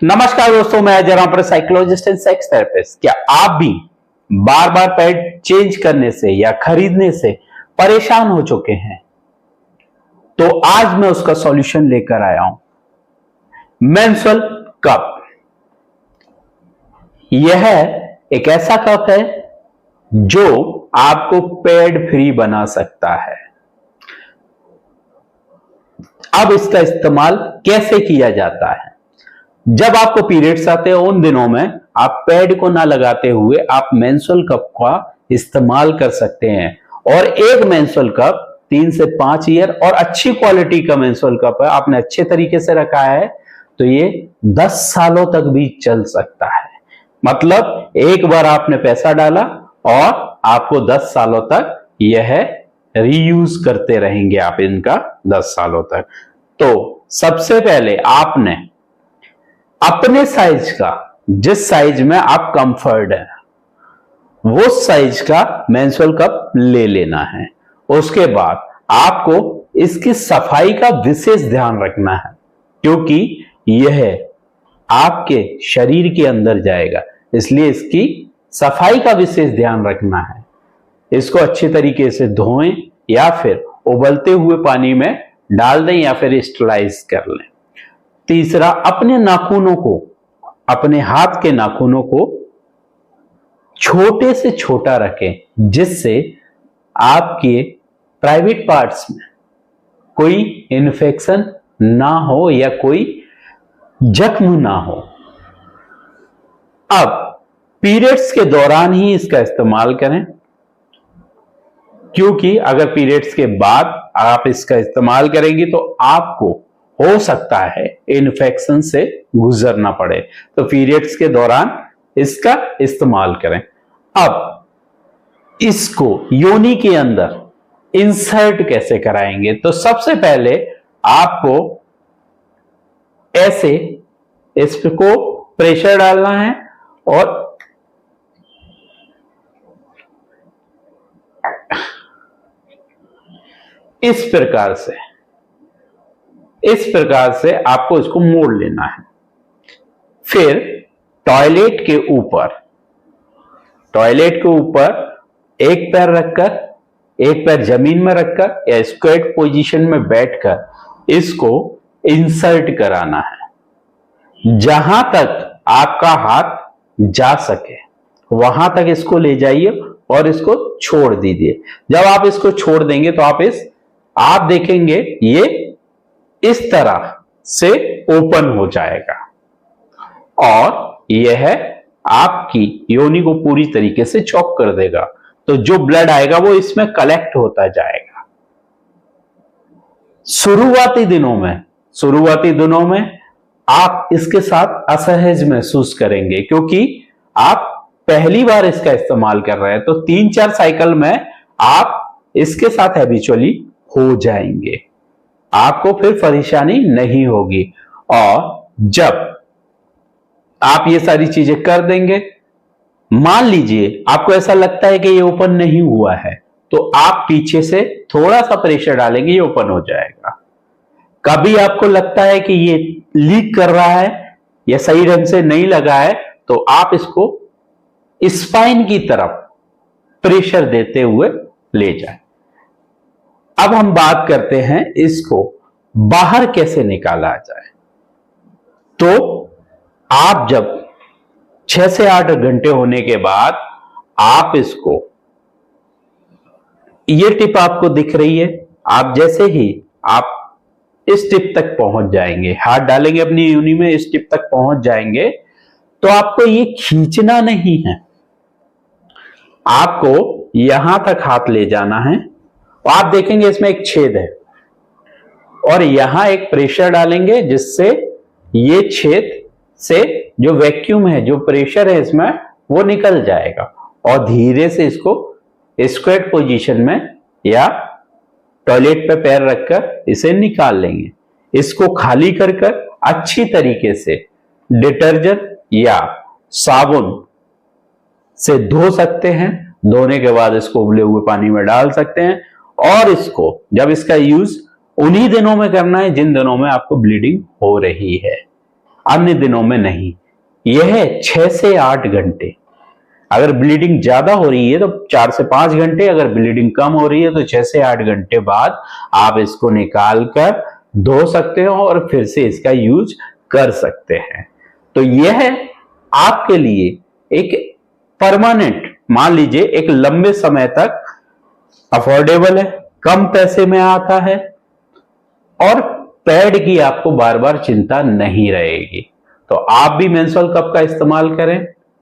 नमस्कार दोस्तों, मैं Jairam, psychologist and sex therapist. क्या आप भी बार बार पैड चेंज करने से या खरीदने से परेशान हो चुके हैं? तो आज मैं उसका सॉल्यूशन लेकर आया हूं, मेंस्ट्रुअल कप। यह एक ऐसा कप है जो आपको पैड फ्री बना सकता है। अब इसका इस्तेमाल कैसे किया जाता है? जब आपको पीरियड्स आते हैं उन दिनों में आप पैड को ना लगाते हुए आप मेंस्ट्रुअल कप का इस्तेमाल कर सकते हैं। और एक मेंस्ट्रुअल कप 3 से 5 ईयर और अच्छी क्वालिटी का मेंस्ट्रुअल कप है, आपने अच्छे तरीके से रखा है तो ये 10 सालों तक भी चल सकता है। मतलब एक बार आपने पैसा डाला और आपको 10 सालों तक यह रीयूज करते रहेंगे आप इनका 10 सालों तक। तो सबसे पहले आपने अपने साइज का, जिस साइज में आप कंफर्ट है वो साइज का मेंस्ट्रुअल कप ले लेना है। उसके बाद आपको इसकी सफाई का विशेष ध्यान रखना है, क्योंकि यह आपके शरीर के अंदर जाएगा, इसलिए इसकी सफाई का विशेष ध्यान रखना है। इसको अच्छी तरीके से धोएं या फिर उबलते हुए पानी में डाल दें या फिर स्टरलाइज कर लें। तीसरा, अपने नाखूनों को, अपने हाथ के नाखूनों को छोटे से छोटा रखें, जिससे आपके प्राइवेट पार्ट्स में कोई इन्फेक्शन ना हो या कोई जख्म ना हो। अब पीरियड्स के दौरान ही इसका इस्तेमाल करें, क्योंकि अगर पीरियड्स के बाद आप इसका इस्तेमाल करेंगे तो आपको हो सकता है इन्फेक्शन से गुजरना पड़े। तो पीरियड्स के दौरान इसका इस्तेमाल करें। अब इसको योनि के अंदर इंसर्ट कैसे कराएंगे? तो सबसे पहले आपको ऐसे इसको प्रेशर डालना है और इस प्रकार से आपको इसको मोड़ लेना है। फिर टॉयलेट के ऊपर एक पैर रखकर, एक पैर जमीन में रखकर या स्क्वेट पोजीशन में बैठकर इसको इंसर्ट कराना है। जहां तक आपका हाथ जा सके वहां तक इसको ले जाइए और इसको छोड़ दीजिए। जब आप इसको छोड़ देंगे तो आप देखेंगे ये इस तरह से ओपन हो जाएगा और यह आपकी योनि को पूरी तरीके से चॉक कर देगा। तो जो ब्लड आएगा वो इसमें कलेक्ट होता जाएगा। शुरुआती दिनों में आप इसके साथ असहज महसूस करेंगे, क्योंकि आप पहली बार इसका इस्तेमाल कर रहे हैं। तो 3-4 साइकिल में आप इसके साथ हैबिचुअली हो जाएंगे, आपको फिर परेशानी नहीं होगी। और जब आप ये सारी चीजें कर देंगे, मान लीजिए आपको ऐसा लगता है कि ये ओपन नहीं हुआ है, तो आप पीछे से थोड़ा सा प्रेशर डालेंगे, ये ओपन हो जाएगा। कभी आपको लगता है कि ये लीक कर रहा है या सही ढंग से नहीं लगा है, तो आप इसको स्पाइन की तरफ प्रेशर देते हुए ले जाएं। अब हम बात करते हैं इसको बाहर कैसे निकाला जाए। तो आप जब 6 से 8 घंटे होने के बाद आप इसको, ये टिप आपको दिख रही है, आप जैसे ही आप इस टिप तक पहुंच जाएंगे, हाथ डालेंगे अपनी योनि में, इस टिप तक पहुंच जाएंगे, तो आपको ये खींचना नहीं है, आपको यहां तक हाथ ले जाना है। और आप देखेंगे इसमें एक छेद है और यहां एक प्रेशर डालेंगे, जिससे ये छेद से जो वैक्यूम है, जो प्रेशर है इसमें, वो निकल जाएगा। और धीरे से इसको स्क्वेट पोजीशन में या टॉयलेट पे पैर रखकर इसे निकाल लेंगे। इसको खाली कर अच्छी तरीके से डिटर्जेंट या साबुन से धो सकते हैं। धोने के बाद इसको उबले हुए पानी में डाल सकते हैं और इसको, जब इसका यूज उन्हीं दिनों में करना है जिन दिनों में आपको ब्लीडिंग हो रही है। अन्य दिनों में नहीं। यह 6 से 8 घंटे। अगर ब्लीडिंग ज्यादा हो रही है तो 4 से 5 घंटे, अगर ब्लीडिंग कम हो रही है तो 6 से 8 घंटे बाद आप इसको निकाल कर धो सकते हो और फिर से इसका यूज कर सकते हैं। तो यह आपके लिए एक परमानेंट, मान लीजिए एक लंबे समय तक अफोर्डेबल है, कम पैसे में आता है और पैड की आपको बार बार चिंता नहीं रहेगी। तो आप भी मेंस्ट्रुअल कप का इस्तेमाल करें।